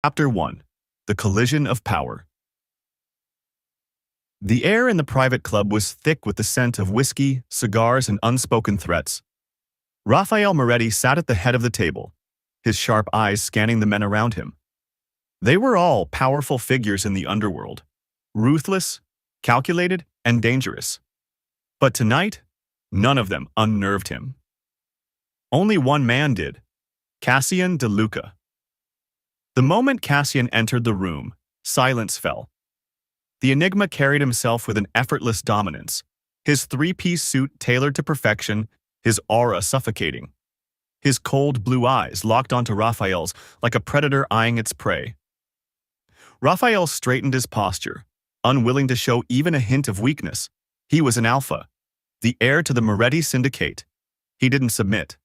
Chapter 1. The Collision of Power. The air in the private club was thick with the scent of whiskey, cigars, and unspoken threats. Raphael Moretti sat at the head of the table, his sharp eyes scanning the men around him. They were all powerful figures in the underworld, ruthless, calculated, and dangerous. But tonight, none of them unnerved him. Only one man did, Cassian De Luca. The moment Cassian entered the room, silence fell. The Enigma carried himself with an effortless dominance, his three-piece suit tailored to perfection, his aura suffocating. His cold blue eyes locked onto Raphael's like a predator eyeing its prey. Raphael straightened his posture, unwilling to show even a hint of weakness. He was an alpha, the heir to the Moretti syndicate. He didn't submit.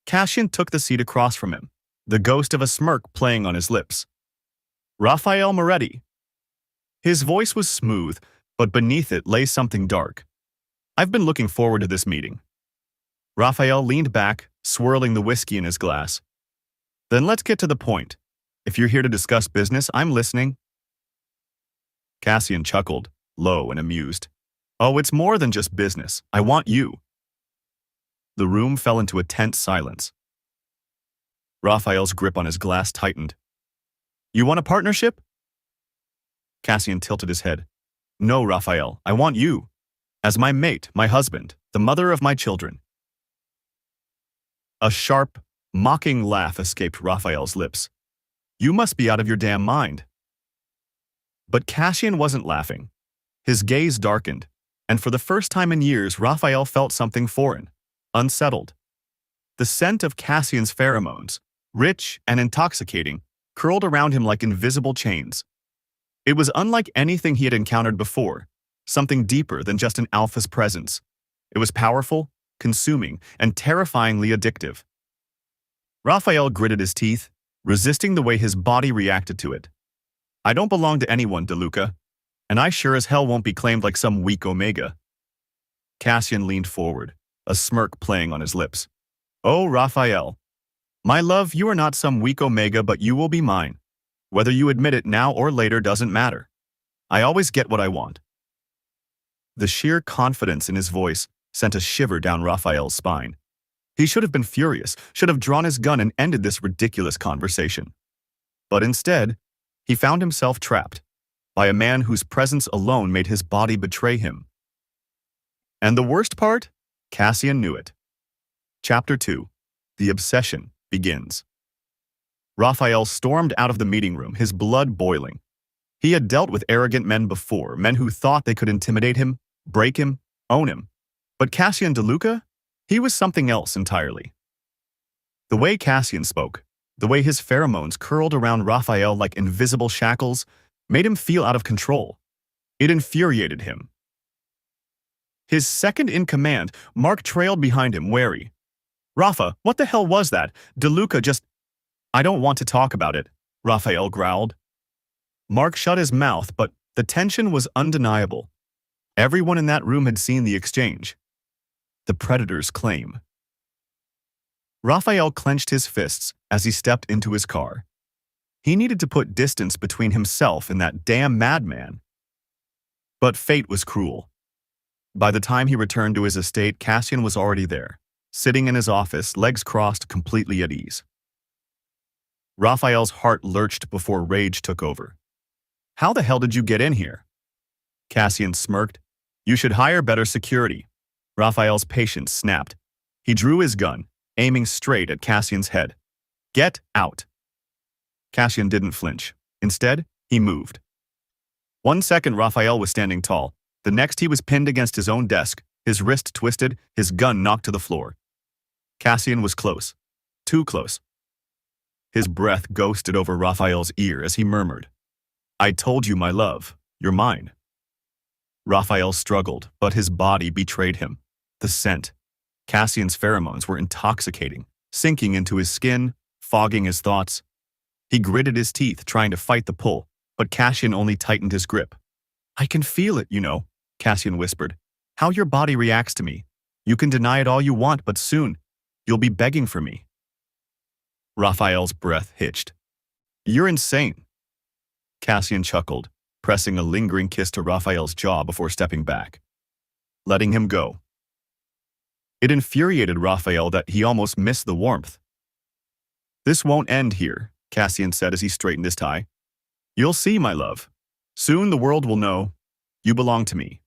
Cassian took the seat across from him, the ghost of a smirk playing on his lips. Raphael Moretti. His voice was smooth, but beneath it lay something dark. I've been looking forward to this meeting. Raphael leaned back, swirling the whiskey in his glass. Then let's get to the point. If you're here to discuss business, I'm listening. Cassian chuckled, low and amused. Oh, it's more than just business. I want you. The room fell into a tense silence. Raphael's grip on his glass tightened. You want a partnership? Cassian tilted his head. No, Raphael, I want you. As my mate, my husband, the mother of my children. A sharp, mocking laugh escaped Raphael's lips. You must be out of your damn mind. But Cassian wasn't laughing. His gaze darkened, and for the first time in years, Raphael felt something foreign, unsettled. The scent of Cassian's pheromones, rich and intoxicating, curled around him like invisible chains. It was unlike anything he had encountered before, something deeper than just an alpha's presence. It was powerful, consuming, and terrifyingly addictive. Raphael gritted his teeth, resisting the way his body reacted to it. I don't belong to anyone, De Luca, and I sure as hell won't be claimed like some weak omega. Cassian leaned forward, a smirk playing on his lips. Oh, Raphael. My love, you are not some weak omega, but you will be mine. Whether you admit it now or later doesn't matter. I always get what I want. The sheer confidence in his voice sent a shiver down Raphael's spine. He should have been furious, should have drawn his gun and ended this ridiculous conversation. But instead, he found himself trapped by a man whose presence alone made his body betray him. And the worst part? Cassian knew it. Chapter 2. The Obsession begins. Raphael stormed out of the meeting room, his blood boiling. He had dealt with arrogant men before, men who thought they could intimidate him, break him, own him. But Cassian De Luca? He was something else entirely. The way Cassian spoke, the way his pheromones curled around Raphael like invisible shackles, made him feel out of control. It infuriated him. His second in command, Mark, trailed behind him, wary. Rafa, what the hell was that? De Luca just... I don't want to talk about it, Raphael growled. Mark shut his mouth, but the tension was undeniable. Everyone in that room had seen the exchange. The Predator's claim. Raphael clenched his fists as he stepped into his car. He needed to put distance between himself and that damn madman. But fate was cruel. By the time he returned to his estate, Cassian was already there, sitting in his office, legs crossed, completely at ease. Raphael's heart lurched before rage took over. How the hell did you get in here? Cassian smirked. You should hire better security. Raphael's patience snapped. He drew his gun, aiming straight at Cassian's head. Get out. Cassian didn't flinch. Instead, he moved. 1 second, Raphael was standing tall. The next, he was pinned against his own desk, his wrist twisted, his gun knocked to the floor. Cassian was close. Too close. His breath ghosted over Raphael's ear as he murmured, I told you, my love, you're mine. Raphael struggled, but his body betrayed him. The scent. Cassian's pheromones were intoxicating, sinking into his skin, fogging his thoughts. He gritted his teeth, trying to fight the pull, but Cassian only tightened his grip. I can feel it, you know, Cassian whispered. How your body reacts to me. You can deny it all you want, but soon, you'll be begging for me. Raphael's breath hitched. You're insane. Cassian chuckled, pressing a lingering kiss to Raphael's jaw before stepping back, letting him go. It infuriated Raphael that he almost missed the warmth. This won't end here, Cassian said as he straightened his tie. You'll see, my love. Soon the world will know you belong to me.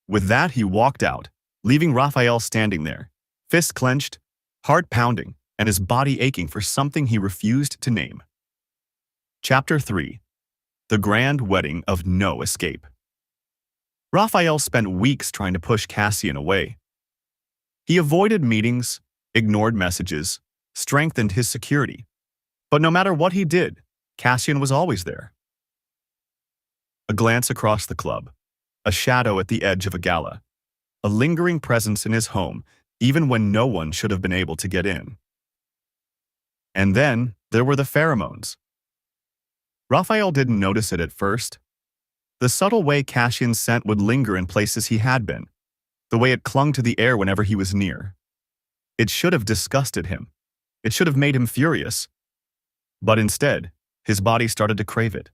With that, he walked out, leaving Raphael standing there, fists clenched, heart pounding, and his body aching for something he refused to name. Chapter 3. The Grand Wedding of No Escape. Raphael spent weeks trying to push Cassian away. He avoided meetings, ignored messages, strengthened his security. But no matter what he did, Cassian was always there. A glance across the club, a shadow at the edge of a gala, a lingering presence in his home, even when no one should have been able to get in. And then there were the pheromones. Raphael didn't notice it at first. The subtle way Cassian's scent would linger in places he had been, the way it clung to the air whenever he was near. It should have disgusted him. It should have made him furious. But instead, his body started to crave it.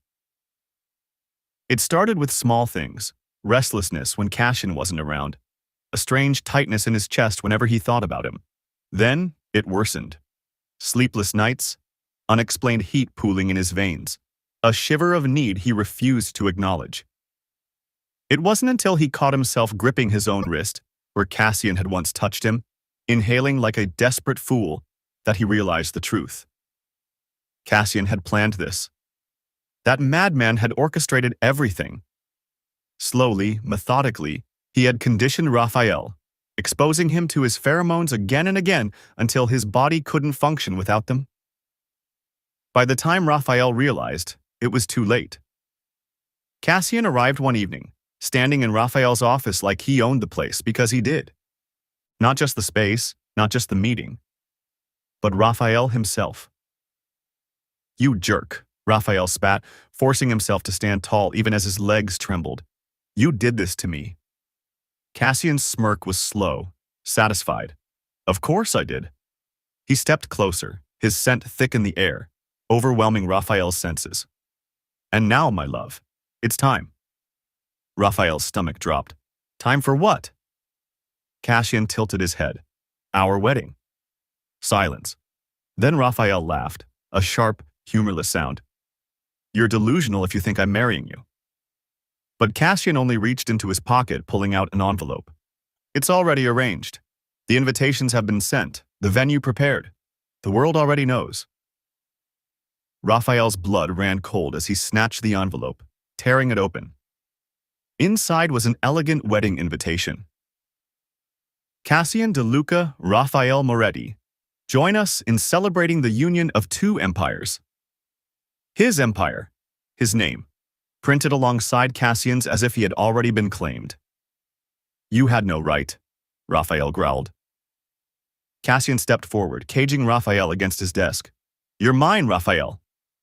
It started with small things, restlessness when Cassian wasn't around, a strange tightness in his chest whenever he thought about him. Then it worsened. Sleepless nights, unexplained heat pooling in his veins, a shiver of need he refused to acknowledge. It wasn't until he caught himself gripping his own wrist, where Cassian had once touched him, inhaling like a desperate fool, that he realized the truth. Cassian had planned this. That madman had orchestrated everything. Slowly, methodically, he had conditioned Raphael, exposing him to his pheromones again and again until his body couldn't function without them. By the time Raphael realized, it was too late. Cassian arrived one evening, standing in Raphael's office like he owned the place because he did. Not just the space, not just the meeting, but Raphael himself. You jerk, Raphael spat, forcing himself to stand tall even as his legs trembled. You did this to me. Cassian's smirk was slow, satisfied. Of course I did. He stepped closer, his scent thick in the air, overwhelming Raphael's senses. And now, my love, it's time. Raphael's stomach dropped. Time for what? Cassian tilted his head. Our wedding. Silence. Then Raphael laughed, a sharp, humorless sound. You're delusional if you think I'm marrying you. But Cassian only reached into his pocket, pulling out an envelope. It's already arranged. The invitations have been sent, the venue prepared. The world already knows. Raphael's blood ran cold as he snatched the envelope, tearing it open. Inside was an elegant wedding invitation. Cassian De Luca Raphael Moretti, join us in celebrating the union of two empires. His empire, his name, printed alongside Cassian's as if he had already been claimed. You had no right, Raphael growled. Cassian stepped forward, caging Raphael against his desk. You're mine, Raphael.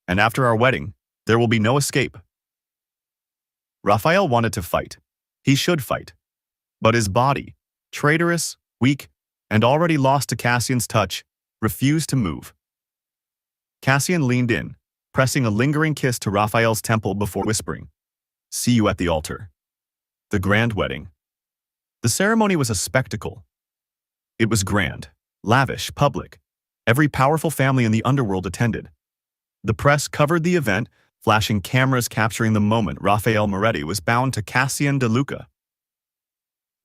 And after our wedding, there will be no escape. Raphael wanted to fight. He should fight. But his body, traitorous, weak, and already lost to Cassian's touch, refused to move. Cassian leaned in, pressing a lingering kiss to Raphael's temple before whispering, See you at the altar. The grand wedding. The ceremony was a spectacle. It was grand, lavish, public. Every powerful family in the underworld attended. The press covered the event, flashing cameras capturing the moment Raphael Moretti was bound to Cassian De Luca.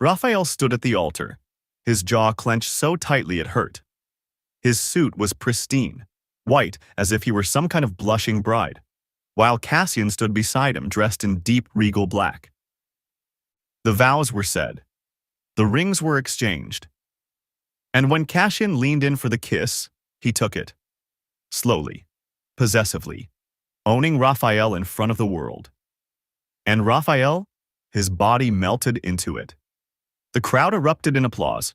Raphael stood at the altar, his jaw clenched so tightly it hurt. His suit was pristine, white as if he were some kind of blushing bride, while Cassian stood beside him dressed in deep regal black. The vows were said. The rings were exchanged. And when Cassian leaned in for the kiss, he took it. Slowly, possessively, owning Raphael in front of the world. And Raphael, his body melted into it. The crowd erupted in applause.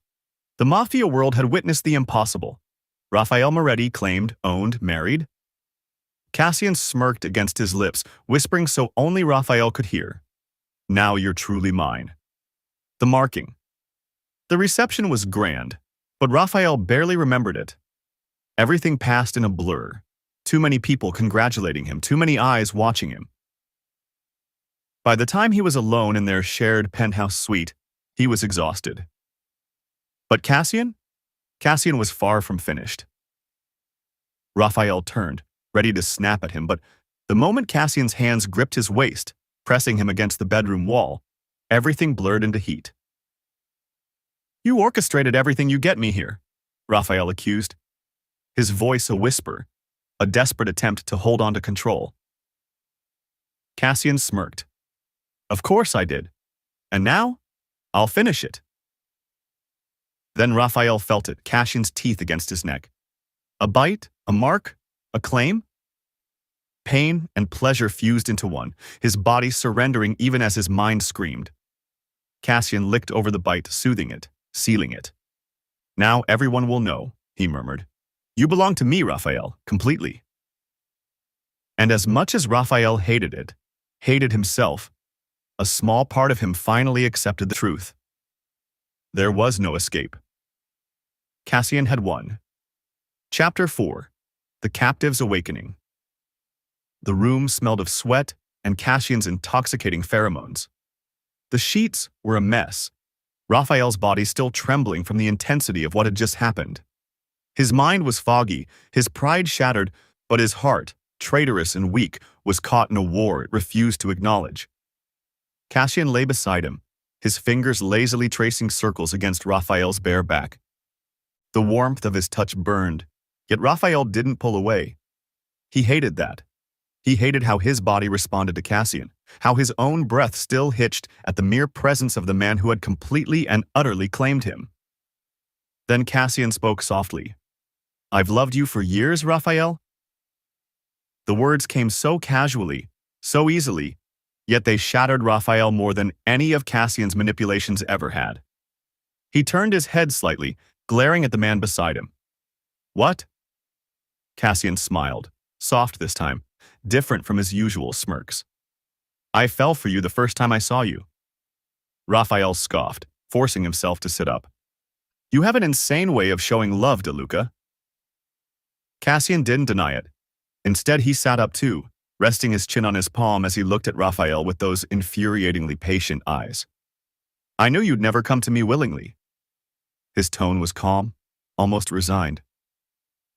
The Mafia world had witnessed the impossible. Raphael Moretti claimed, owned, married. Cassian smirked against his lips, whispering so only Raphael could hear. Now you're truly mine. The marking. The reception was grand, but Raphael barely remembered it. Everything passed in a blur. Too many people congratulating him, too many eyes watching him. By the time he was alone in their shared penthouse suite, he was exhausted. But Cassian? Cassian was far from finished. Raphael turned, ready to snap at him, but the moment Cassian's hands gripped his waist, pressing him against the bedroom wall, everything blurred into heat. "You orchestrated everything you get me here," Raphael accused, his voice a whisper, a desperate attempt to hold on to control. Cassian smirked. "Of course I did. And now, I'll finish it." Then Raphael felt it, Cassian's teeth against his neck. A bite, a mark, a claim? Pain and pleasure fused into one, his body surrendering even as his mind screamed. Cassian licked over the bite, soothing it, sealing it. "Now everyone will know," he murmured. "You belong to me, Raphael, completely." And as much as Raphael hated it, hated himself, a small part of him finally accepted the truth. There was no escape. Cassian had won. Chapter 4. The Captive's Awakening. The room smelled of sweat and Cassian's intoxicating pheromones. The sheets were a mess, Raphael's body still trembling from the intensity of what had just happened. His mind was foggy, his pride shattered, but his heart, traitorous and weak, was caught in a war it refused to acknowledge. Cassian lay beside him, his fingers lazily tracing circles against Raphael's bare back. The warmth of his touch burned, yet Raphael didn't pull away. He hated that. He hated how his body responded to Cassian, how his own breath still hitched at the mere presence of the man who had completely and utterly claimed him. Then Cassian spoke softly. "I've loved you for years, Raphael?" The words came so casually, so easily, yet they shattered Raphael more than any of Cassian's manipulations ever had. He turned his head slightly, glaring at the man beside him. "What?" Cassian smiled, soft this time, different from his usual smirks. "I fell for you the first time I saw you." Raphael scoffed, forcing himself to sit up. "You have an insane way of showing love, DeLuca." Cassian didn't deny it. Instead, he sat up too, resting his chin on his palm as he looked at Raphael with those infuriatingly patient eyes. "I knew you'd never come to me willingly." His tone was calm, almost resigned.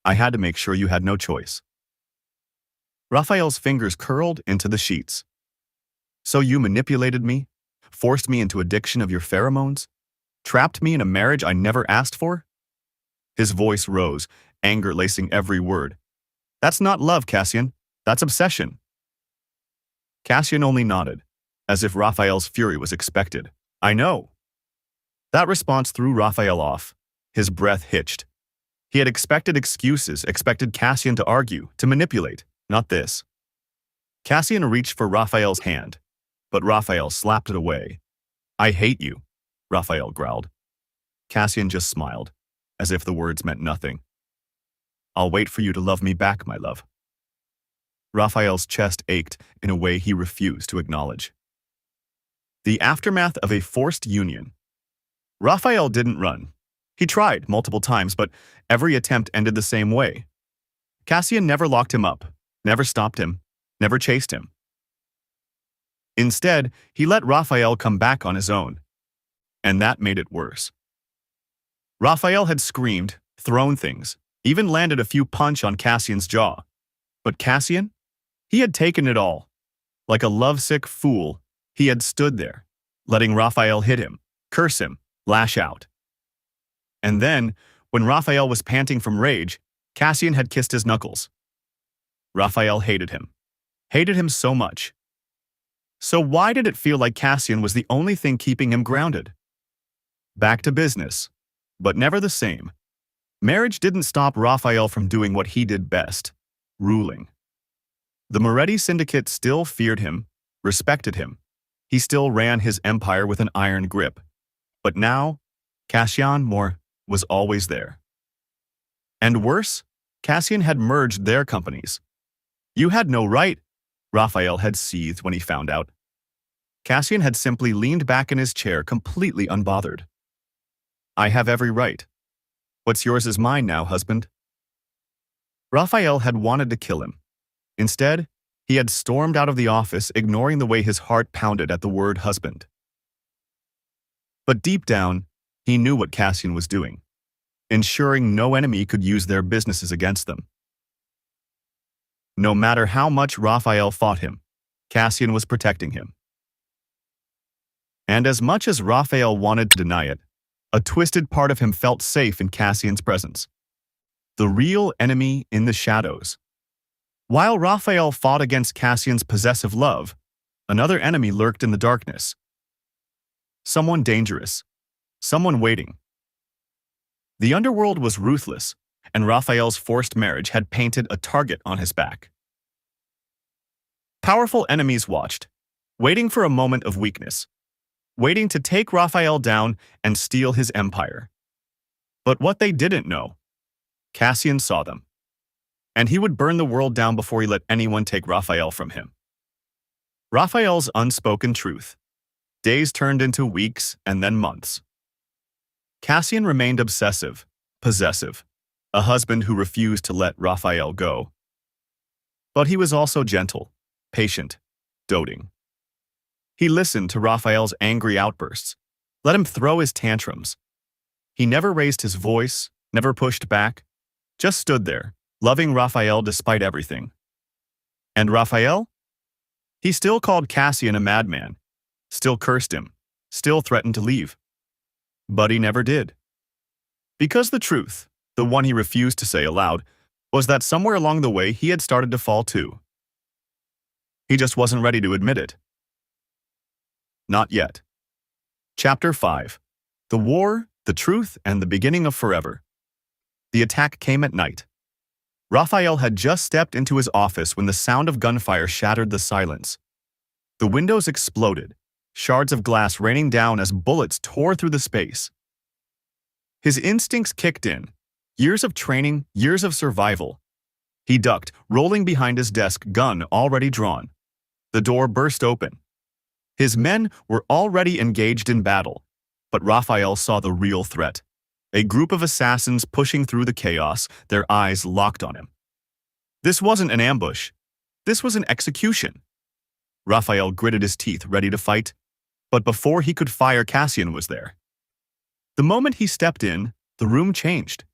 "I had to make sure you had no choice." Raphael's fingers curled into the sheets. "So you manipulated me, forced me into addiction of your pheromones, trapped me in a marriage I never asked for?" His voice rose, anger lacing every word. "That's not love, Cassian. That's obsession." Cassian only nodded, as if Raphael's fury was expected. "I know." That response threw Raphael off. His breath hitched. He had expected excuses, expected Cassian to argue, to manipulate, not this. Cassian reached for Raphael's hand, but Raphael slapped it away. "I hate you," Raphael growled. Cassian just smiled, as if the words meant nothing. "I'll wait for you to love me back, my love." Raphael's chest ached in a way he refused to acknowledge. The aftermath of a forced union. Raphael didn't run. He tried multiple times, but every attempt ended the same way. Cassian never locked him up, never stopped him, never chased him. Instead, he let Raphael come back on his own. And that made it worse. Raphael had screamed, thrown things, even landed a few punches on Cassian's jaw. But Cassian? He had taken it all. Like a lovesick fool, he had stood there, letting Raphael hit him, curse him, lash out. And then, when Raphael was panting from rage, Cassian had kissed his knuckles. Raphael hated him so much. So why did it feel like Cassian was the only thing keeping him grounded? Back to business, but never the same. Marriage didn't stop Raphael from doing what he did best, ruling. The Moretti Syndicate still feared him, respected him. He still ran his empire with an iron grip. But now, Cassian was always there. And worse, Cassian had merged their companies. "You had no right," Raphael had seethed when he found out. Cassian had simply leaned back in his chair, completely unbothered. "I have every right. What's yours is mine now, husband." Raphael had wanted to kill him. Instead, he had stormed out of the office, ignoring the way his heart pounded at the word husband. But deep down, he knew what Cassian was doing, ensuring no enemy could use their businesses against them. No matter how much Raphael fought him, Cassian was protecting him. And as much as Raphael wanted to deny it, a twisted part of him felt safe in Cassian's presence. The real enemy in the shadows. While Raphael fought against Cassian's possessive love, another enemy lurked in the darkness. Someone dangerous. Someone waiting. The underworld was ruthless, and Raphael's forced marriage had painted a target on his back. Powerful enemies watched, waiting for a moment of weakness, waiting to take Raphael down and steal his empire. But what they didn't know, Cassian saw them, and he would burn the world down before he let anyone take Raphael from him. Raphael's unspoken truth. Days turned into weeks and then months. Cassian remained obsessive, possessive, a husband who refused to let Raphael go. But he was also gentle, patient, doting. He listened to Raphael's angry outbursts, let him throw his tantrums. He never raised his voice, never pushed back, just stood there, loving Raphael despite everything. And Raphael? He still called Cassian a madman, still cursed him, still threatened to leave. But he never did. Because the truth, the one he refused to say aloud, was that somewhere along the way he had started to fall too. He just wasn't ready to admit it. Not yet. Chapter 5. The War, the Truth, and the Beginning of Forever. The attack came at night. Raphael had just stepped into his office when the sound of gunfire shattered the silence. The windows exploded, shards of glass raining down as bullets tore through the space. His instincts kicked in. Years of training, years of survival. He ducked, rolling behind his desk, gun already drawn. The door burst open. His men were already engaged in battle, but Raphael saw the real threat. A group of assassins pushing through the chaos, their eyes locked on him. This wasn't an ambush. This was an execution. Raphael gritted his teeth, ready to fight, but before he could fire, Cassian was there. The moment he stepped in, the room changed.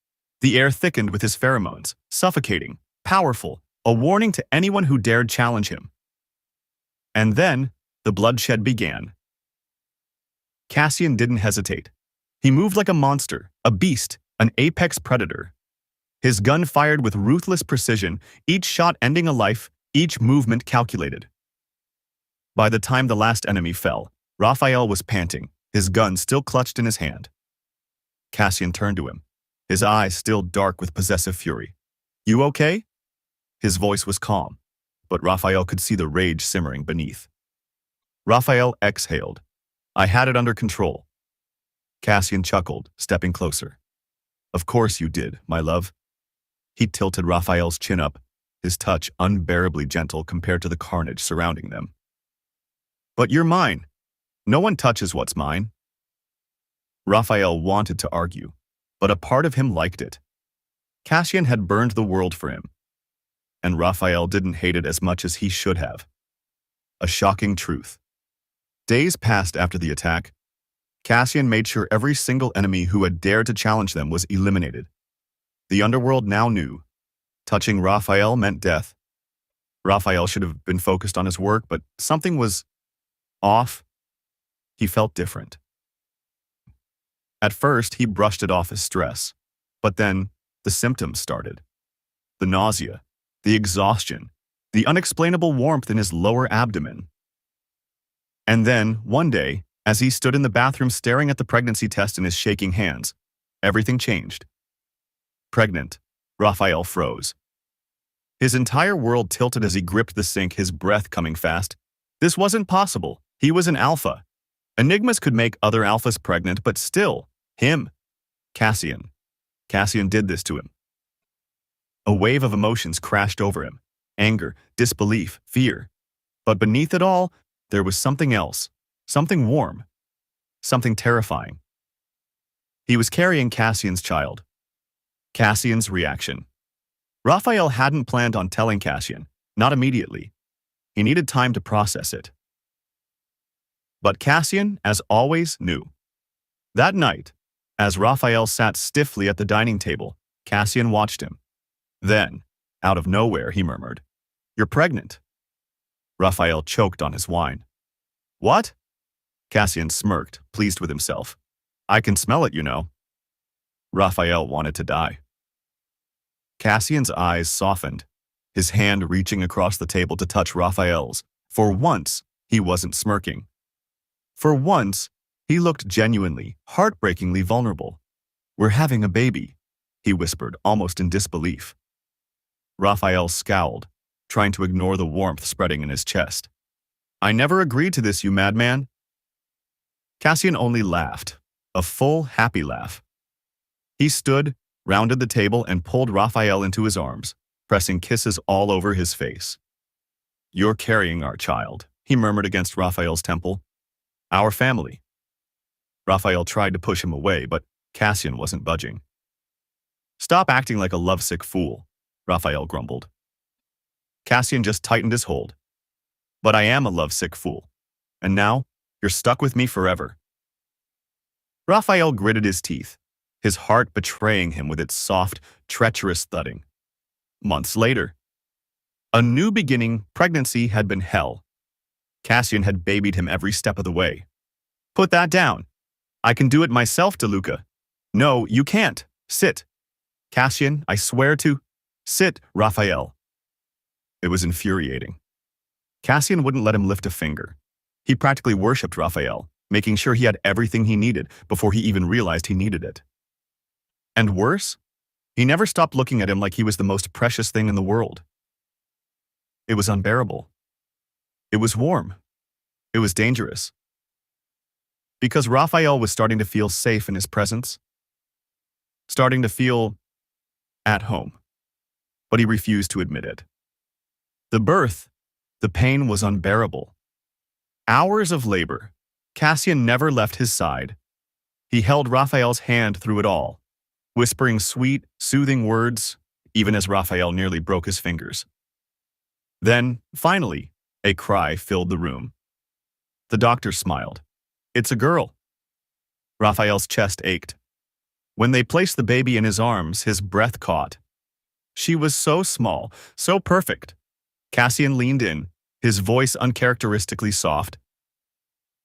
The air thickened with his pheromones, suffocating, powerful, a warning to anyone who dared challenge him. And then, the bloodshed began. Cassian didn't hesitate. He moved like a monster, a beast, an apex predator. His gun fired with ruthless precision, each shot ending a life, each movement calculated. By the time the last enemy fell, Raphael was panting, his gun still clutched in his hand. Cassian turned to him, his eyes still dark with possessive fury. "You okay?" His voice was calm, but Raphael could see the rage simmering beneath. Raphael exhaled. "I had it under control." Cassian chuckled, stepping closer. "Of course you did, my love." He tilted Raphael's chin up, his touch unbearably gentle compared to the carnage surrounding them. "But you're mine. No one touches what's mine." Raphael wanted to argue, but a part of him liked it. Cassian had burned the world for him, and Raphael didn't hate it as much as he should have. A shocking truth. Days passed after the attack. Cassian made sure every single enemy who had dared to challenge them was eliminated. The underworld now knew. Touching Raphael meant death. Raphael should have been focused on his work, but something was off. He felt different. At first, he brushed it off as stress, but then the symptoms started. The nausea, the exhaustion, the unexplainable warmth in his lower abdomen. And then, one day, as he stood in the bathroom staring at the pregnancy test in his shaking hands, everything changed. Pregnant, Raphael froze. His entire world tilted as he gripped the sink, his breath coming fast. This wasn't possible. He was an alpha. Enigmas could make other alphas pregnant, but still, him, Cassian. Cassian did this to him. A wave of emotions crashed over him. Anger, disbelief, fear. But beneath it all, there was something else. Something warm. Something terrifying. He was carrying Cassian's child. Cassian's reaction. Raphael hadn't planned on telling Cassian, not immediately. He needed time to process it. But Cassian, as always, knew. That night, as Raphael sat stiffly at the dining table, Cassian watched him. Then, out of nowhere, he murmured, "You're pregnant." Raphael choked on his wine. "What?" Cassian smirked, pleased with himself. "I can smell it, you know." Raphael wanted to die. Cassian's eyes softened, his hand reaching across the table to touch Raphael's. For once, he wasn't smirking. For once, he looked genuinely, heartbreakingly vulnerable. "We're having a baby," he whispered, almost in disbelief. Raphael scowled, trying to ignore the warmth spreading in his chest. "I never agreed to this, you madman." Cassian only laughed, a full, happy laugh. He stood, rounded the table, and pulled Raphael into his arms, pressing kisses all over his face. "You're carrying our child," he murmured against Raphael's temple. "Our family." Raphael tried to push him away, but Cassian wasn't budging. "Stop acting like a lovesick fool," Raphael grumbled. Cassian just tightened his hold. "But I am a lovesick fool. And now, you're stuck with me forever." Raphael gritted his teeth, his heart betraying him with its soft, treacherous thudding. Months later, a new beginning. Pregnancy had been hell. Cassian had babied him every step of the way. "Put that down. I can do it myself, DeLuca." "No, you can't. Sit." "Cassian, I swear to—" "Sit, Raphael." It was infuriating. Cassian wouldn't let him lift a finger. He practically worshipped Raphael, making sure he had everything he needed before he even realized he needed it. And worse, he never stopped looking at him like he was the most precious thing in the world. It was unbearable. It was warm. It was dangerous. Because Raphael was starting to feel safe in his presence. Starting to feel at home. But he refused to admit it. The birth, the pain was unbearable. Hours of labor. Cassian never left his side. He held Raphael's hand through it all, whispering sweet, soothing words, even as Raphael nearly broke his fingers. Then, finally, a cry filled the room. The doctor smiled. "It's a girl." Raphael's chest ached. When they placed the baby in his arms, his breath caught. She was so small, so perfect. Cassian leaned in, his voice uncharacteristically soft.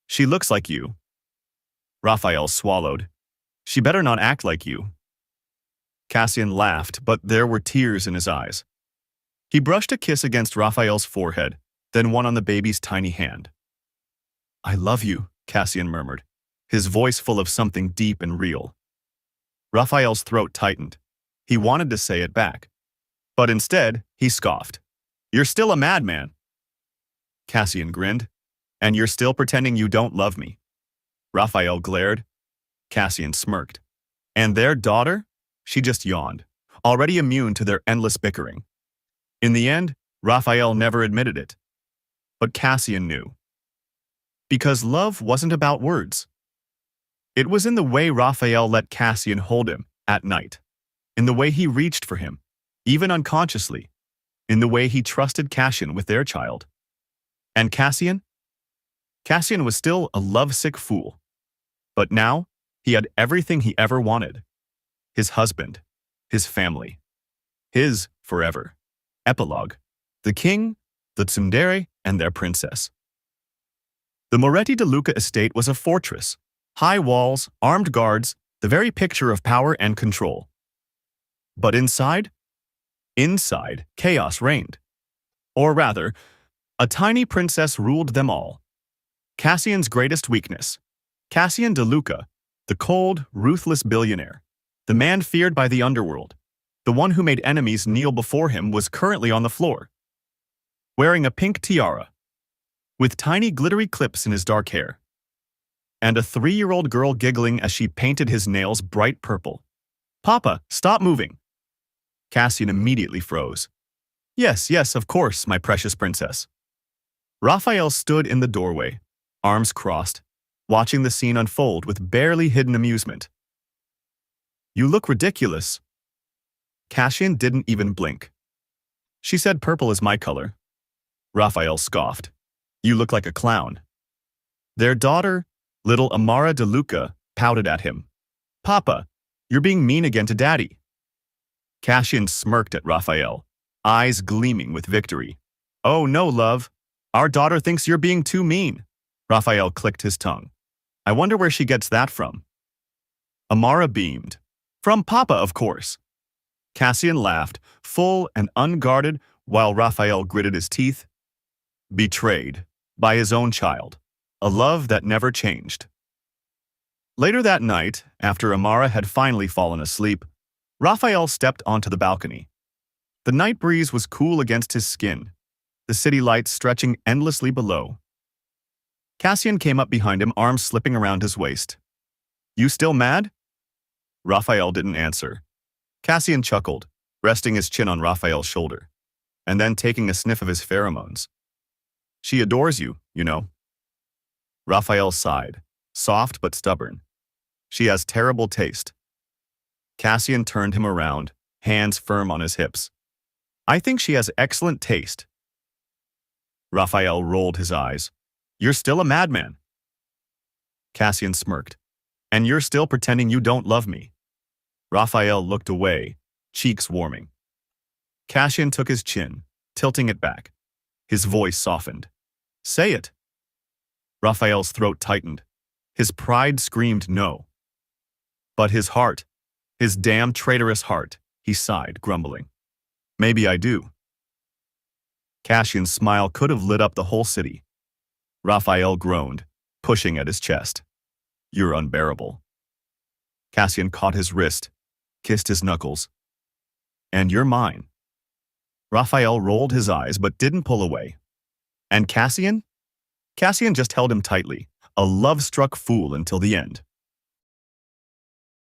"She looks like you." Raphael swallowed. "She better not act like you." Cassian laughed, but there were tears in his eyes. He brushed a kiss against Raphael's forehead, then one on the baby's tiny hand. "I love you," Cassian murmured, his voice full of something deep and real. Raphael's throat tightened. He wanted to say it back. But instead, he scoffed. "You're still a madman." Cassian grinned. "And you're still pretending you don't love me." Raphael glared. Cassian smirked. And their daughter? She just yawned, already immune to their endless bickering. In the end, Raphael never admitted it. But Cassian knew. Because love wasn't about words. It was in the way Raphael let Cassian hold him at night, in the way he reached for him, even unconsciously, in the way he trusted Cassian with their child. And Cassian? Cassian was still a lovesick fool. But now, he had everything he ever wanted. His husband, his family, his forever. Epilogue: the king, the Tsundere, and their princess. The Moretti de Luca estate was a fortress. High walls, armed guards, the very picture of power and control. But inside, chaos reigned. Or rather, a tiny princess ruled them all. Cassian's greatest weakness. Cassian de Luca, the cold, ruthless billionaire, the man feared by the underworld, the one who made enemies kneel before him, was currently on the floor, wearing a pink tiara, with tiny glittery clips in his dark hair, and a 3-year-old girl giggling as she painted his nails bright purple. "Papa, stop moving." Cassian immediately froze. Yes, of course, my precious princess." Raphael stood in the doorway, arms crossed, watching the scene unfold with barely hidden amusement. "You look ridiculous." Cassian didn't even blink. She said purple is my color. Raphael scoffed. You look like a clown. Their daughter, little Amara de Luca, pouted at him. Papa, you're being mean again to Daddy. Cassian smirked at Raphael, eyes gleaming with victory. Oh no, love. Our daughter thinks you're being too mean. Raphael clicked his tongue. I wonder where she gets that from. Amara beamed. From Papa, of course. Cassian laughed, full and unguarded, while Raphael gritted his teeth. Betrayed by his own child. A love that never changed. Later that night, after Amara had finally fallen asleep, Raphael stepped onto the balcony. The night breeze was cool against his skin, the city lights stretching endlessly below. Cassian came up behind him, arms slipping around his waist. You still mad? Raphael didn't answer. Cassian chuckled, resting his chin on Raphael's shoulder, and then taking a sniff of his pheromones. She adores you, you know. Raphael sighed, soft but stubborn. She has terrible taste. Cassian turned him around, hands firm on his hips. I think she has excellent taste. Raphael rolled his eyes. You're still a madman. Cassian smirked. And you're still pretending you don't love me. Raphael looked away, cheeks warming. Cassian took his chin, tilting it back. His voice softened. Say it. Raphael's throat tightened. His pride screamed no. But his heart, his damn traitorous heart, he sighed, grumbling. Maybe I do. Cassian's smile could have lit up the whole city. Raphael groaned, pushing at his chest. You're unbearable. Cassian caught his wrist, kissed his knuckles. And you're mine. Raphael rolled his eyes but didn't pull away. And Cassian? Cassian just held him tightly, a love-struck fool until the end.